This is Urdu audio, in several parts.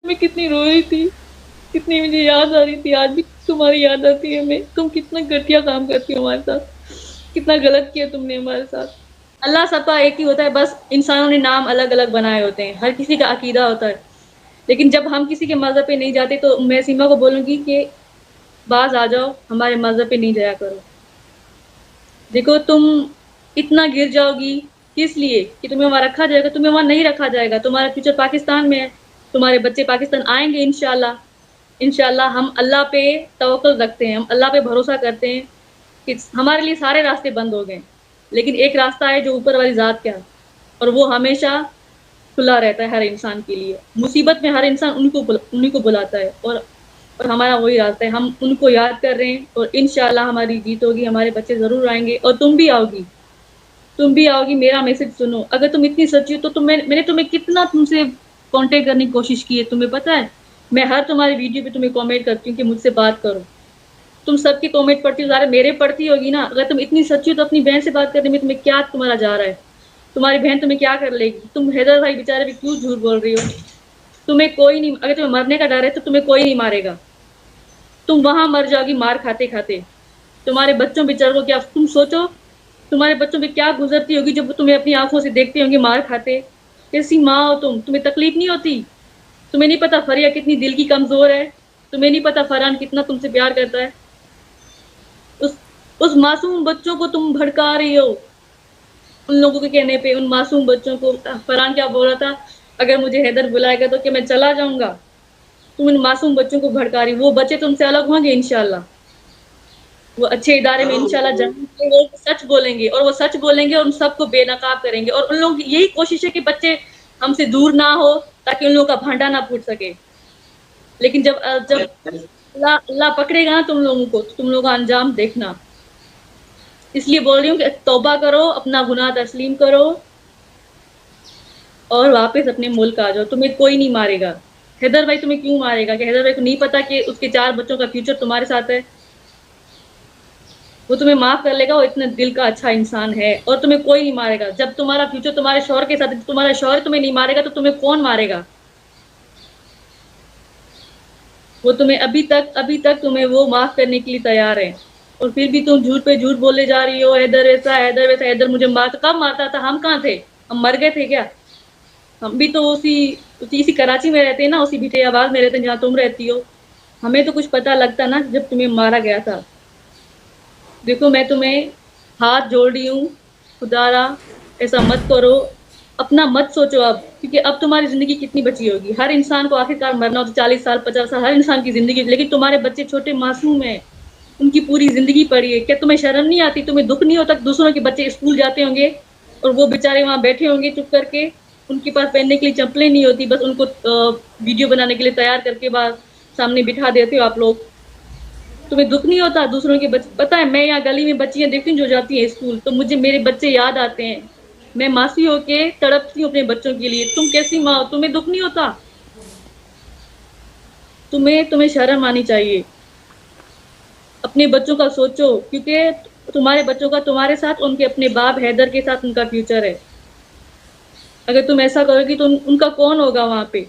میں کتنی رو رہی تھی، کتنی مجھے یاد آ رہی تھی، آج بھی تمہاری یاد آتی ہے ہمیں. تم کتنا گھٹیا کام کرتی ہو ہمارے ساتھ، کتنا غلط کیا تم نے ہمارے ساتھ. اللہ سب کا ایک ہی ہوتا ہے، بس انسانوں نے نام الگ الگ بنائے ہوتے ہیں، ہر کسی کا عقیدہ ہوتا ہے. لیکن جب ہم کسی کے مذہب پہ نہیں جاتے تو میں سیما کو بولوں گی کہ باز آ جاؤ، ہمارے مذہب پہ نہیں جایا کرو. دیکھو تم اتنا گر جاؤ گی کس لیے کہ تمہیں وہاں رکھا جائے گا؟ تمہیں وہاں نہیں رکھا جائے گا. تمہارا فیوچر پاکستان میں ہے، تمہارے بچے پاکستان آئیں گے انشاءاللہ. انشاءاللہ ہم اللہ پہ توکل رکھتے ہیں، ہم اللہ پہ بھروسہ کرتے ہیں کہ ہمارے لیے سارے راستے بند ہو گئے، لیکن ایک راستہ ہے جو اوپر والی ذات کا، اور وہ ہمیشہ کھلا رہتا ہے ہر انسان کے لیے. مصیبت میں ہر انسان انہیں کو بلاتا ہے، اور ہمارا وہی راستہ ہے. ہم ان کو یاد کر رہے ہیں اور انشاءاللہ ہماری جیت ہوگی، ہمارے بچے ضرور آئیں گے. اور تم بھی آؤ گی، تم بھی آؤ گی. میرا میسج سنو، اگر تم اتنی سچی ہو تو میں نے تمہیں کتنا تم سے کانٹیکٹ کرنے کی کوشش کی ہے، تمہیں پتہ ہے. میں ہر تمہاری ویڈیو پہ تمہیں کامنٹ کرتی ہوں کہ مجھ سے بات کرو. تم سب کی کامنٹ پڑھتی ہو، ذرا میرے پڑھتی ہوگی نا. اگر تم اتنی سچی ہو تو اپنی بہن سے بات کرنے میں تمہیں کیا تمہارا جا رہا ہے؟ تمہاری بہن تمہیں کیا کر لے گی؟ تم حیدر بھائی بیچارے بھی کیوں جھوٹ بول رہی ہو؟ تمہیں کوئی نہیں، اگر تمہیں مرنے کا ڈر ہے تو تمہیں کوئی نہیں مارے گا. تم وہاں مر جاؤ گی مار کھاتے کھاتے. تمہارے بچوں بیچاروں کو کیا، تم سوچو تمہارے بچوں پہ کیا گزرتی ہوگی جب تمہیں اپنی آنکھوں سے دیکھتے ہوں گے مار کھاتے. کیسی ماں ہو تم؟ تمہیں تکلیف نہیں ہوتی؟ تمہیں نہیں پتا فریہ کتنی دل کی کمزور ہے؟ تمہیں نہیں پتا فرحان کتنا تم سے پیار کرتا ہے؟ اس معصوم بچوں کو تم بھڑکا رہی ہو ان لوگوں کے کہنے پہ، ان معصوم بچوں کو. فرحان کیا بول رہا تھا، اگر مجھے حیدر بلائے گا تو کہ میں چلا جاؤں گا. تم ان معصوم بچوں کو بھڑکا رہی. وہ بچے تم سے الگ ہوں گے انشاءاللہ، وہ اچھے ادارے میں انشاءاللہ جائیں گے، وہ سچ بولیں گے، اور وہ سچ بولیں گے اور ان سب کو بے نقاب کریں گے. اور ان لوگوں کی یہی کوشش ہے کہ بچے ہم سے دور نہ ہو تاکہ ان لوگوں کا بھانڈا نہ پھوٹ سکے. لیکن جب اللہ پکڑے گا نا تم لوگوں کو تو تم لوگوں کا انجام دیکھنا. اس لیے بول رہی ہوں کہ توبہ کرو، اپنا گناہ تسلیم کرو اور واپس اپنے ملک آ جاؤ. تمہیں کوئی نہیں مارے گا. حیدر بھائی تمہیں کیوں مارے گا؟ کہ حیدر بھائی کو نہیں پتا کہ اس کے 4 بچوں کا فیوچر تمہارے ساتھ ہے؟ وہ تمہیں معاف کر لے گا، وہ اتنا دل کا اچھا انسان ہے. اور تمہیں کوئی نہیں مارے گا. جب تمہارا فیوچر تمہارے شوہر کے ساتھ ہے، تمہارا شوہر تمہیں نہیں مارے گا تو تمہیں کون مارے گا؟ وہ تمہیں ابھی تک تمہیں وہ معاف کرنے کے لیے تیار ہے، اور پھر بھی تم جھوٹ پہ جھوٹ بولے جا رہی ہو. حیدر ایسا، حیدر ویسا. حیدر مجھے کب مارتا تھا؟ ہم کہاں تھے؟ ہم مر گئے تھے کیا؟ ہم بھی تو اسی کراچی میں رہتے ہیں نا، اسی بھٹے آباد میں رہتے ہیں جہاں تم رہتی ہو. ہمیں تو کچھ پتا لگتا نا جب تمہیں مارا گیا تھا. دیکھو میں تمہیں ہاتھ جوڑ رہی ہوں، خدا را ایسا مت کرو. اپنا مت سوچو اب، کیونکہ اب تمہاری زندگی کتنی بچی ہوگی. ہر انسان کو آخر کار مرنا ہوتا، 40 سال 50 سال ہر انسان کی زندگی. لیکن تمہارے بچے چھوٹے معصوم ہیں، ان کی پوری زندگی پڑی ہے. کیا تمہیں شرم نہیں آتی؟ تمہیں دکھ نہیں ہوتا کہ دوسروں کے بچے اسکول جاتے ہوں گے اور وہ بیچارے وہاں بیٹھے ہوں گے چپ کر کے، ان کے پاس پہننے کے لیے چپلیں نہیں ہوتی، بس ان کو ویڈیو بنانے کے لیے تیار کر کے بعد سامنے بٹھا دیتے ہو آپ لوگ. تمہیں دکھ نہیں ہوتا دوسروں کے بچے؟ پتہ ہے میں یہاں گلی میں بچیاں دیکھتی ہوں جو جاتی ہیں اسکول، تو مجھے میرے بچے یاد آتے ہیں. میں ماسی ہو کے تڑپتی ہوں اپنے بچوں کے لیے. تم کیسی ماں ہو؟ تمہیں دکھ نہیں ہوتا؟ تمہیں شرم آنی چاہیے. اپنے بچوں کا سوچو، کیونکہ تمہارے بچوں کا تمہارے ساتھ، ان کے اپنے باپ حیدر کے ساتھ ان کا فیوچر ہے. اگر تم ایسا کرو گی تو ان کا کون ہوگا وہاں پہ؟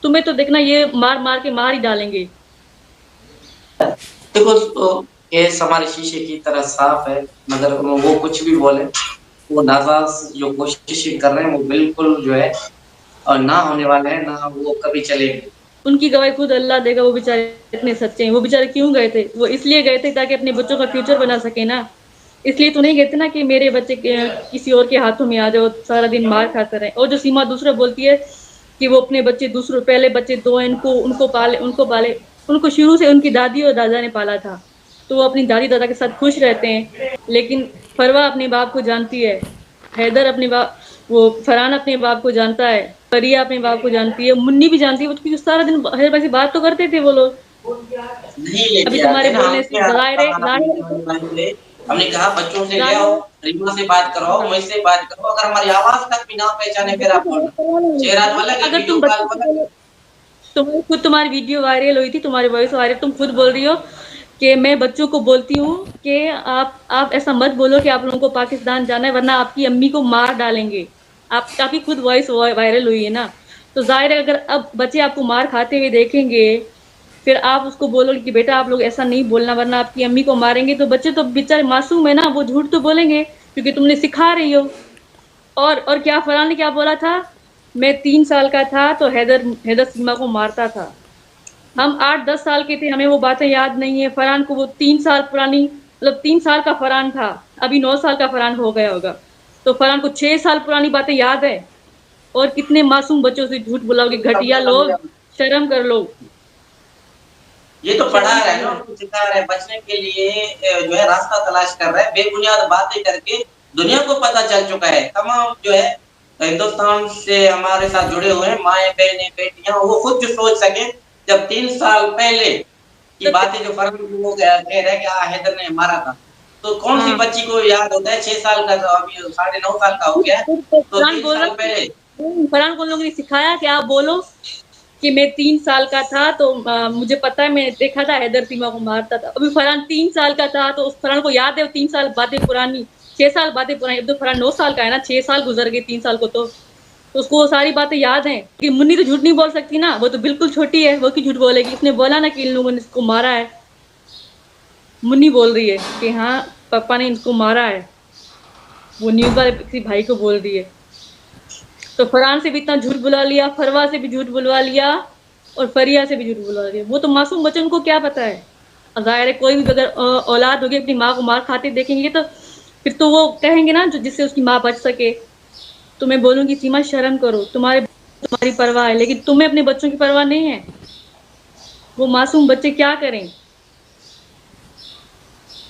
تمہیں تو دیکھنا یہ مار کے مار ہی ڈالیں گے. دیکھو کیس ہمارے شیشے کی طرح صاف ہے، مگر وہ کچھ بھی بولے، وہ ناراض جو کوششیں کر رہے ہیں وہ بالکل جو ہے اور نہ ہونے والے ہیں، نہ وہ کبھی چلے گی. ان کی گواہی خود اللہ دے گا. وہ بیچارے اتنے سچے ہیں. وہ بیچارے کیوں گئے تھے؟ وہ اس لیے گئے تھے تاکہ اپنے بچوں کا فیوچر بنا سکے نا. اس لیے تو نہیں گئے تھے نا کہ میرے بچے کسی اور کے ہاتھوں میں آ جاؤ سارا دن مار کھاتے رہے. اور جو سیما دوسرا بولتی ہے کہ وہ اپنے بچے پہلے بچے 2 ہیں ان کو پالے، ان کو شروع سے ان کی دادی اور دادا نے پالا تھا، تو وہ اپنی دادی دادا کے ساتھ خوش رہتے ہیں. لیکن فروا اپنے باپ کو جانتی ہے، حیدر اپنے باپ، وہ فرحان اپنے باپ کو جانتا ہے، فریہ اپنے باپ کو جانتی ہے، منی بھی جانتی ہے. کیونکہ سارا دن حیدر بھائی سے بات تو کرتے تھے وہ لوگ. نہیں لے ابھی کے تمہارے آتے نا ہم بولنے کے سے ظاہر ہے. ہم نے کہا بچوں سے لے ظاہر آؤ، ہے. ریما سے بات کرو، ہاں. مجھ سے بات کرو. اگر ہماری آواز تک بھی نہ پہچانے پھر آپ بولنا. چہرہ تو الگ ہے، اگر تم ویڈیو کال بچوں پر سے بولو، خود تمہاری ویڈیو وائرل ہوئی تھی، تمہاری وائس وائرل، تم خود بول رہی ہو کہ میں بچوں کو بولتی ہوں کہ آپ ایسا مت بولو کہ آپ لوگوں کو پاکستان جانا ہے ورنہ آپ کی امی کو مار ڈالیں گے. آپ کی خود وائس وائرل ہوئی ہے نا. تو ظاہر ہے اگر اب بچے آپ کو مار کھاتے ہوئے دیکھیں گے، پھر آپ اس کو بولو کہ بیٹا آپ لوگ ایسا نہیں بولنا ورنہ آپ کی امی کو ماریں گے، تو بچے تو بیچارے معصوم ہے نا، وہ جھوٹ تو بولیں گے کیونکہ تم نے سکھا رہی ہو۔ اور کیا فرحان نے کیا بولا تھا، میں 3 سال کا تھا تو حیدر سیما کو مارتا تھا۔ ہم 8-10 سال کے تھے، ہمیں وہ باتیں یاد نہیں ہیں۔ فرحان کو وہ 3 سال پرانی، مطلب 3 سال کا فرحان تھا، ابھی 9 سال کا فرحان ہو گیا ہوگا، تو فرحان کو 6 سال پرانی باتیں یاد ہے۔ اور کتنے معصوم بچوں سے جھوٹ بلاؤ گے، گھٹیا لوگ، شرم کر لو۔ یہ تو پڑھا رہا ہے نا، ان کو سکھا رہا ہے، بچنے کے لیے جو ہے راستہ تلاش کر رہا ہے، بے بنیاد باتیں کر کے دنیا کو پتہ چل چکا ہے، تمام جو ہے ہندوستان سے ہمارے ساتھ جڑے ہوئے ہیں مائیں بہنیں بیٹیاں، وہ خود جو سوچ سکیں جب 3 سال پہلے کی باتیں جو فرق وہ کہہ رہے ہیں کہ حیدر نے مارا تھا، تو کون سی بچی کو یاد ہوتا ہے؟ 6 سال کا، ابھی 9.5 سال کا ہو گیا ہے، تو 3 سال پہلے فرحان کو ان لوگوں نے سکھایا کہ آپ بولو کہ میں 3 سال کا تھا تو مجھے پتا ہے، میں دیکھا تھا حیدر سیما کو مارتا تھا۔ ابھی فرحان 3 سال کا تھا تو اس فرحان کو یاد ہے 3 سال باتیں پرانی، 6 سال باتیں پرانی۔ اب تو فرحان 9 سال کا ہے نا، 6 سال گزر گئے 3 سال کو، تو اس کو وہ ساری باتیں یاد ہیں کہ منی تو جھوٹ نہیں بول سکتی نا، وہ تو بالکل چھوٹی ہے، وہ کی جھوٹ بولے گی؟ اس نے بولا نا کہ ان لوگوں نے اس کو مارا ہے، منی بول رہی ہے کہ ہاں پاپا نے ان کو مارا ہے، وہ نیوز والے کسی بھائی کو بول رہی ہے۔ تو فرحان سے بھی اتنا جھوٹ بلا لیا، فروا سے بھی جھوٹ بلوا لیا، اور فریا سے بھی جھوٹ بلوا لیا۔ وہ تو معصوم بچوں، ان کو کیا پتا ہے؟ ظاہر ہے کوئی بھی اگر اولاد ہوگی اپنی ماں کو مار کھاتے دیکھیں گے تو پھر تو وہ کہیں گے نا جس سے اس کی ماں بچ سکے۔ تو میں بولوں گی سیما شرم کرو، تمہاری پرواہ ہے لیکن تمہیں اپنے بچوں کی پرواہ نہیں ہے۔ وہ معصوم بچے کیا کریں؟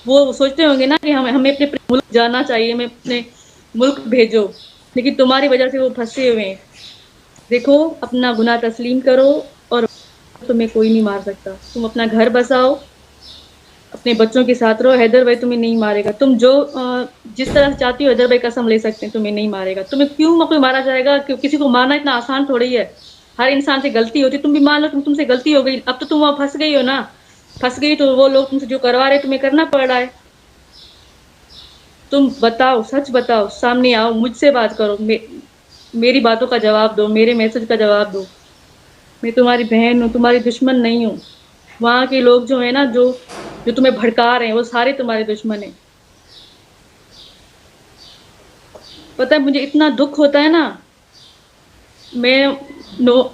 وہ سوچتے ہوں گے نا کہ ہمیں اپنے ملک جانا چاہیے، ہمیں اپنے ملک بھیجو، لیکن تمہاری وجہ سے وہ پھنسے ہوئے ہیں۔ دیکھو اپنا گناہ تسلیم کرو، اور تمہیں کوئی نہیں مار سکتا۔ تم اپنا گھر بساؤ، اپنے بچوں کے ساتھ رہو، حیدر بھائی تمہیں نہیں مارے گا۔ تم جس طرح سے چاہتی ہو حیدر بھائی قسم لے سکتے ہیں تمہیں نہیں مارے گا۔ تمہیں کیوں کوئی مارا جائے گا؟ کسی کو مارنا اتنا آسان تھوڑی ہے، ہر انسان سے غلطی ہوتی ہے۔ تم بھی مان لو تم سے غلطی ہو گئی، اب تو تم وہاں پھنس گئی ہو نا، پھنس گئی تو وہ لوگ تم سے جو کروا رہے تمہیں کرنا پڑ رہا ہے۔ تم بتاؤ، سچ بتاؤ، سامنے آؤ، مجھ سے بات کرو، میری باتوں کا جواب دو، میرے میسج کا جواب دو۔ میں تمہاری بہن ہوں، تمہاری دشمن نہیں ہوں۔ وہاں کے لوگ جو ہیں نا، جو تمہیں بھڑکا رہے ہیں، وہ سارے تمہارے دشمن ہیں۔ پتہ ہے مجھے اتنا دکھ ہوتا ہے نا، میں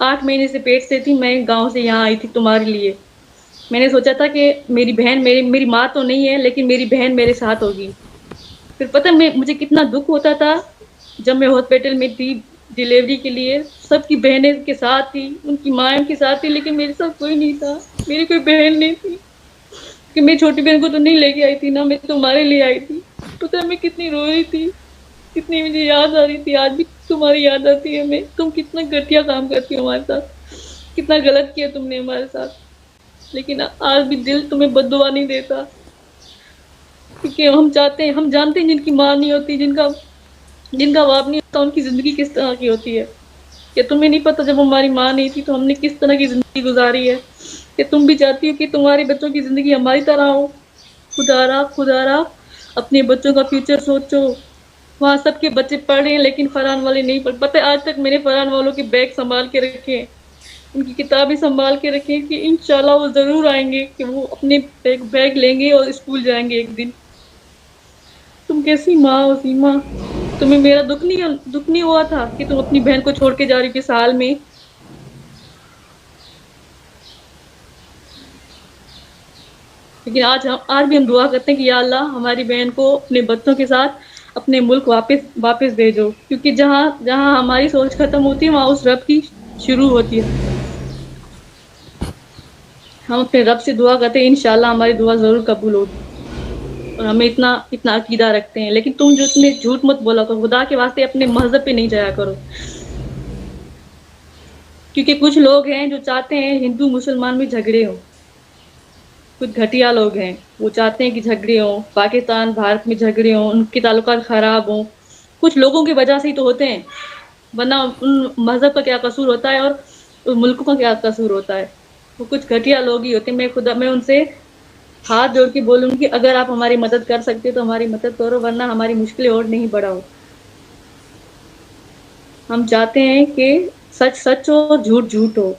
8 مہینے سے پیٹ سے تھی، میں گاؤں سے یہاں آئی تھی تمہارے لیے۔ میں نے سوچا تھا کہ میری بہن، میری ماں تو نہیں ہے لیکن میری بہن میرے ساتھ ہوگی۔ پھر پتہ مجھے کتنا دکھ ہوتا تھا جب میں ہاسپٹل میں تھی ڈیلیوری کے لیے، سب کی بہنیں کے ساتھ تھی، ان کی ماں ان کے ساتھ تھی، لیکن میرے ساتھ کوئی نہیں تھا، میری کوئی بہن نہیں تھی۔ کہ میں چھوٹی بہن کو تو نہیں لے کے آئی تھی نا، میں تمہارے لیے آئی تھی۔ پتہ ہے میں کتنی رو رہی تھی، کتنی مجھے یاد آ رہی تھی، آج بھی تمہاری یاد آتی ہے ہمیں۔ تم کتنا گھٹیا کام کرتی ہو ہمارے ساتھ، کتنا غلط کیا تم نے ہمارے ساتھ، لیکن آج بھی دل تمہیں بد دعا نہیں دیتا، کیونکہ ہم جانتے ہیں جن کی ماں نہیں ہوتی، جن کا باپ نہیں ہوتا، ان کی زندگی کس طرح کی ہوتی ہے۔ کہ تمہیں نہیں پتہ جب ہماری ماں نہیں تھی تو ہم نے کس طرح کی زندگی گزاری ہے، کہ تم بھی چاہتی ہو کہ تمہارے بچوں کی زندگی ہماری طرح ہو۔ خدا را اپنے بچوں کا فیوچر سوچو۔ وہاں سب کے بچے پڑھ رہے ہیں لیکن فرحان والے نہیں پڑھ۔ پتہ ہے آج تک میں نے فرحان والوں کے بیگ سنبھال کے رکھے ہیں، ان کی کتابیں سنبھال کے رکھے ہیں، کہ انشاءاللہ وہ ضرور آئیں گے، کہ وہ اپنے بیگ لیں گے اور اسکول جائیں گے ایک دن۔ تم کیسی ماں ہو سیما؟ تمہیں میرا دکھ نہیں ہوا تھا کہ تم اپنی بہن کو چھوڑ کے جا رہی ہو کس حال میں؟ لیکن آج بھی ہم دعا کرتے ہیں کہ یا اللہ ہماری بہن کو اپنے بچوں کے ساتھ اپنے ملک واپس بھیجو، کیونکہ جہاں ہماری سوچ ختم ہوتی ہے وہاں اس رب کی شروع ہوتی ہے۔ ہم اپنے رب سے دعا کرتے ہیں انشاءاللہ ہماری دعا ضرور قبول ہوگی، اور ہمیں اتنا عقیدہ رکھتے ہیں۔ لیکن تم جھوٹ مت بولا کرو، خدا کے واسطے اپنے مذہب پہ نہیں جایا کرو، کیونکہ کچھ لوگ ہیں جو چاہتے ہیں ہندو مسلمان میں جھگڑے ہوں، کچھ گھٹیا لوگ ہیں وہ چاہتے ہیں کہ جھگڑے ہوں، پاکستان بھارت میں جھگڑے ہوں، ان کے تعلقات خراب ہوں۔ کچھ لوگوں کی وجہ سے ہی تو ہوتے ہیں، ورنہ ان مذہب کا کیا قصور ہوتا ہے اور ملک کا کیا قصور ہوتا ہے؟ وہ کچھ گھٹیا لوگ ہی ہوتے ہیں۔ میں ان سے ہاتھ جوڑ کے بولوں گی اگر آپ ہماری مدد کر سکتے تو ہماری مدد کرو، ورنہ ہماری مشکلیں اور نہیں بڑھاؤ۔ ہم چاہتے ہیں کہ سچ سچ ہو اور جھوٹ جھوٹ ہو.